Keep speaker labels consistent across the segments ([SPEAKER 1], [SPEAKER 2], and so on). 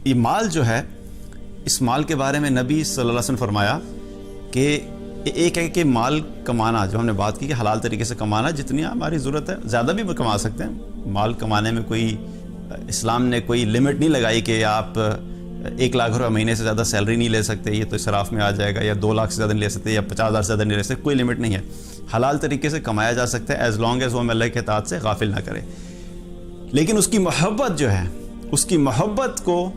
[SPEAKER 1] یہ مال جو ہے، اس مال کے بارے میں نبی صلی اللہ علیہ وسلم نے فرمایا کہ ایک ہے کہ مال کمانا، جو ہم نے بات کی کہ حلال طریقے سے کمانا، جتنی ہماری ضرورت ہے زیادہ بھی کما سکتے ہیں. مال کمانے میں کوئی اسلام نے کوئی لمٹ نہیں لگائی کہ آپ 1 لاکھ روپے مہینے سے زیادہ سیلری نہیں لے سکتے، یہ تو اسراف میں آ جائے گا، یا 2 لاکھ سے زیادہ نہیں لے سکتے، یا 50,000 سے زیادہ نہیں لے سکتے. کوئی لمٹ نہیں ہے، حلال طریقے سے کمایا جا سکتا ہے ایز لانگ ایز وہ ہم اللہ کے اطاعت سے غافل نہ کرے. لیکن اس کی محبت جو ہے، اس کی محبت کو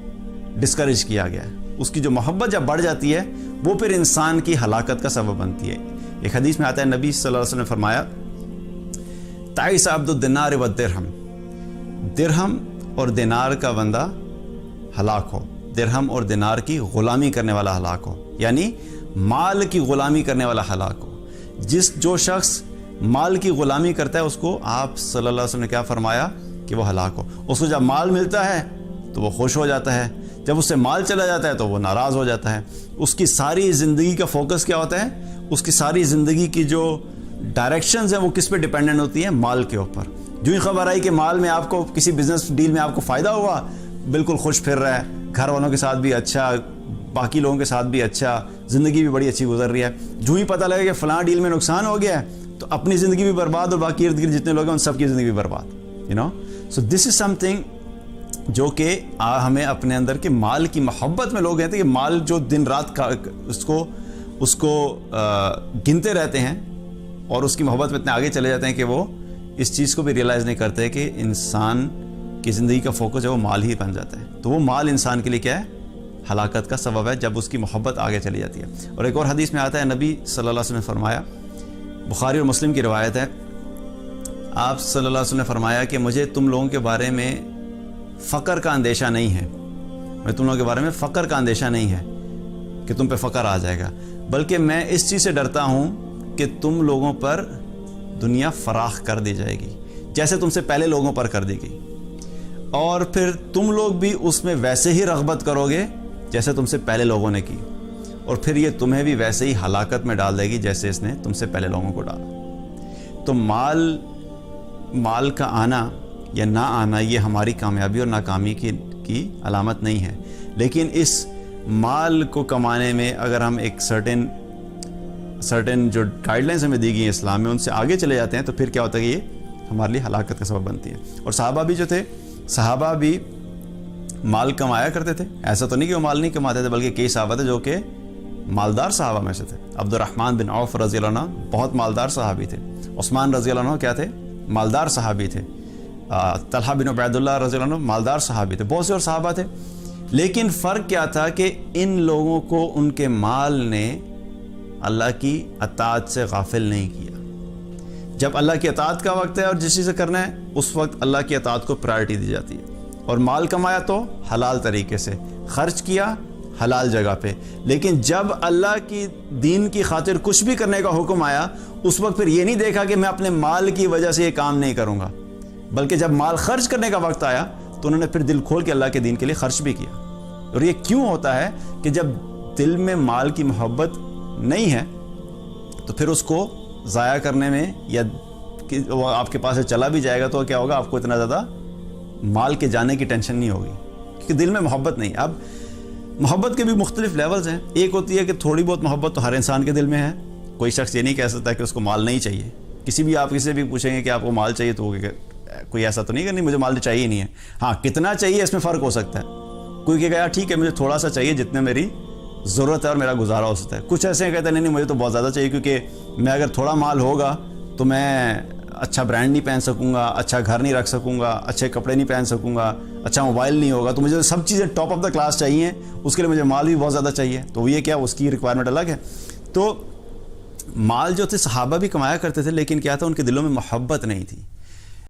[SPEAKER 1] ڈسکریج کیا گیا ہے. اس کی جو محبت جب بڑھ جاتی ہے وہ پھر انسان کی ہلاکت کا سبب بنتی ہے. ایک حدیث میں آتا ہے نبی صلی اللہ علیہ وسلم نے فرمایا تعیس عبد الدینار والدرہم، درہم اور دینار کا بندہ ہلاک ہو، درہم اور دینار کی غلامی کرنے والا ہلاک ہو، یعنی مال کی غلامی کرنے والا ہلاک ہو. جو شخص مال کی غلامی کرتا ہے اس کو آپ صلی اللہ علیہ وسلم نے کیا فرمایا کہ وہ ہلاک ہو. اس کو جب مال ملتا ہے تو وہ خوش ہو جاتا ہے، جب اس سے مال چلا جاتا ہے تو وہ ناراض ہو جاتا ہے. اس کی ساری زندگی کا فوکس کیا ہوتا ہے؟ اس کی ساری زندگی کی جو ڈائریکشنز ہیں وہ کس پہ ڈیپینڈنٹ ہوتی ہیں؟ مال کے اوپر. جو ہی خبر آئی کہ مال میں آپ کو کسی بزنس ڈیل میں آپ کو فائدہ ہوا، بالکل خوش پھر رہا ہے، گھر والوں کے ساتھ بھی اچھا، باقی لوگوں کے ساتھ بھی اچھا، زندگی بھی بڑی اچھی گزر رہی ہے. جو ہی پتہ لگا کہ فلاں ڈیل میں نقصان ہو گیا ہے تو اپنی زندگی بھی برباد اور باقی ارد گرد جتنے لوگ ہیں ان سب کی زندگی بھی برباد. سو دس از سم تھنگ جو کہ ہمیں اپنے اندر کے مال کی محبت میں لوگ کہتے ہیں کہ مال جو دن رات اس کو گنتے رہتے ہیں اور اس کی محبت میں اتنے آگے چلے جاتے ہیں کہ وہ اس چیز کو بھی ریئلائز نہیں کرتے کہ انسان کی زندگی کا فوکس ہے وہ مال ہی بن جاتا ہے. تو وہ مال انسان کے لیے کیا ہے؟ ہلاکت کا سبب ہے جب اس کی محبت آگے چلی جاتی ہے. اور ایک اور حدیث میں آتا ہے نبی صلی اللہ علیہ وسلم نے فرمایا، بخاری اور مسلم کی روایت ہے، آپ صلی اللہ علیہ وسلم نے فرمایا کہ مجھے تم لوگوں کے بارے میں فقر کا اندیشہ نہیں ہے، میں تم لوگوں کے بارے میں فقر کا اندیشہ نہیں ہے کہ تم پہ فقر آ جائے گا، بلکہ میں اس چیز سے ڈرتا ہوں کہ تم لوگوں پر دنیا فراخ کر دی جائے گی جیسے تم سے پہلے لوگوں پر کر دی گئی، اور پھر تم لوگ بھی اس میں ویسے ہی رغبت کرو گے جیسے تم سے پہلے لوگوں نے کی، اور پھر یہ تمہیں بھی ویسے ہی ہلاکت میں ڈال دے گی جیسے اس نے تم سے پہلے لوگوں کو ڈالا. تو مال کا آنا یا نہ آنا یہ ہماری کامیابی اور ناکامی کی علامت نہیں ہے، لیکن اس مال کو کمانے میں اگر ہم ایک سرٹن جو گائیڈ لائنز ہمیں دی گئی ہیں اسلام میں ان سے آگے چلے جاتے ہیں تو پھر کیا ہوتا ہے کہ یہ ہمارے لیے ہلاکت کا سبب بنتی ہے. اور صحابہ بھی جو تھے، صحابہ بھی مال کمایا کرتے تھے، ایسا تو نہیں کہ وہ مال نہیں کماتے تھے، بلکہ کئی صحابہ تھے جو کہ مالدار صحابہ میں سے تھے. عبد الرحمن بن عوف رضی اللہ عنہ بہت مالدار صحابی تھے. عثمان رضی اللہ عنہ کیا تھے؟ مالدار صحابی تھے. طلحہ بن عبید اللہ رضی اللہ عنہ مالدار صحابی تھے. بہت سے اور صحابہ تھے، لیکن فرق کیا تھا کہ ان لوگوں کو ان کے مال نے اللہ کی اطاعت سے غافل نہیں کیا. جب اللہ کی اطاعت کا وقت ہے اور جس چیز سے کرنا ہے اس وقت اللہ کی اطاعت کو پرائرٹی دی جاتی ہے. اور مال کمایا تو حلال طریقے سے خرچ کیا، حلال جگہ پہ. لیکن جب اللہ کی دین کی خاطر کچھ بھی کرنے کا حکم آیا اس وقت پھر یہ نہیں دیکھا کہ میں اپنے مال کی وجہ سے یہ کام نہیں کروں گا، بلکہ جب مال خرچ کرنے کا وقت آیا تو انہوں نے پھر دل کھول کے اللہ کے دین کے لیے خرچ بھی کیا. اور یہ کیوں ہوتا ہے کہ جب دل میں مال کی محبت نہیں ہے تو پھر اس کو ضائع کرنے میں یا وہ آپ کے پاس سے چلا بھی جائے گا تو کیا ہوگا؟ آپ کو اتنا زیادہ مال کے جانے کی ٹینشن نہیں ہوگی کیونکہ دل میں محبت نہیں. اب محبت کے بھی مختلف لیولز ہیں. ایک ہوتی ہے کہ تھوڑی بہت محبت تو ہر انسان کے دل میں ہے. کوئی شخص یہ نہیں کہہ سکتا کہ اس کو مال نہیں چاہیے. آپ کسی بھی پوچھیں گے کہ آپ کو مال چاہیے تو کوئی ایسا تو نہیں کہ نہیں مجھے مال چاہیے ہی نہیں ہے. ہاں کتنا چاہیے اس میں فرق ہو سکتا ہے. کوئی کہے گا یار ٹھیک ہے مجھے تھوڑا سا چاہیے جتنے میری ضرورت ہے اور میرا گزارا ہو سکتا ہے. کچھ ایسے کہتے ہیں نہیں مجھے تو بہت زیادہ چاہیے کیونکہ میں اگر تھوڑا مال ہوگا تو میں اچھا برانڈ نہیں پہن سکوں گا، اچھا گھر نہیں رکھ سکوں گا، اچھے کپڑے نہیں پہن سکوں گا، اچھا موبائل نہیں ہوگا، تو مجھے سب چیزیں ٹاپ آف دا کلاس چاہیے، اس کے لیے مجھے مال بھی بہت زیادہ چاہیے. تو یہ کیا اس کی ریکوائرمنٹ الگ ہے. تو مال جو تھے صحابہ بھی کمایا کرتے تھے لیکن کیا تھا ان کے دلوں میں محبت نہیں تھی.